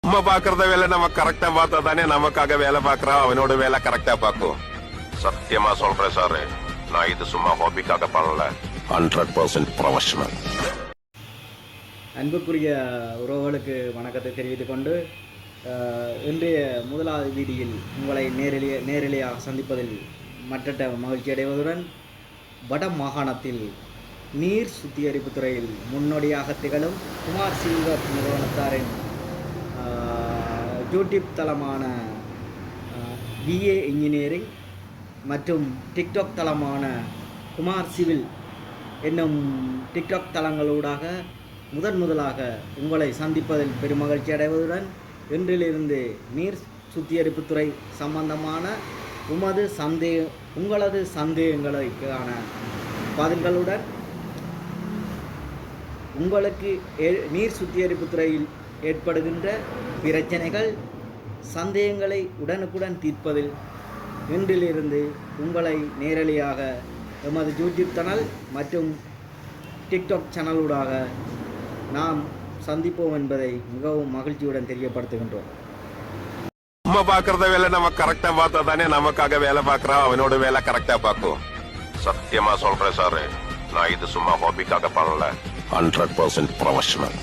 நம்ம பாக்குறத வேலை நம்ம கரெக்டா பார்த்தா தானே நமக்காக வேலை பாக்குறோம், அவனோட வேலை கரெக்டா பார்க்கும். சத்தியமா சொல்றேன் சார், நான் இது சும்மா ஹாபிக்காக பண்ணல, 100% ப்ரொஃபஷனல். அன்புக்குரிய உறவுகளுக்கு வணக்கத்தை தெரிவித்துக் கொண்டு இன்றைய முதலாவது வீடியில் உங்களை நேரடியாக சந்திப்பதில் மற்ற மகிழ்ச்சி அடைவதுடன் வட மாகாணத்தில் நீர் சுத்திகரிப்பு துறையில் முன்னோடியாக திகழும் குமார் சில்வர் நிறுவனத்தாரின் யூடியூப் தளமான BA இன்ஜினியரிங் மற்றும் டிக்டாக் தளமான குமார் சிவில் என்னும் டிக்டாக் தளங்களூடாக முதலாக உங்களை சந்திப்பதில் பெருமகிழ்ச்சி அடைவதுடன் இன்றிலிருந்து நீர் சுத்திகரிப்புத்துறை சம்பந்தமான உங்களது சந்தேகங்களுக்கான பதில்களுடன் உங்களுக்கு நீர் சுத்திகரிப்புத்துறையில் ஏற்படுகின்ற பிரச்சனைகள் சந்தேகங்களை உடனுக்குடன் தீர்ப்பதில் இன்றிலிருந்து உங்களை நேரடியாக எமது யூடியூப் சேனல் மற்றும் டிக்டாக் சேனலூடாக நாம் சந்திப்போம் என்பதை மிகவும் மகிழ்ச்சியுடன் தெரியப்படுத்துகின்றோம். நம்ம பாக்குறத வேலை நம்ம கரெக்டா பார்த்தா தானே நமக்காக வேலை பாக்குறோம், அவனோட வேலை கரெக்டா பார்க்கும். சத்தியமா சொல்றேன் சார், நான் இது சும்மா ஹாபிக்காக பண்ணல, 100% ப்ரொஃபஷனல்.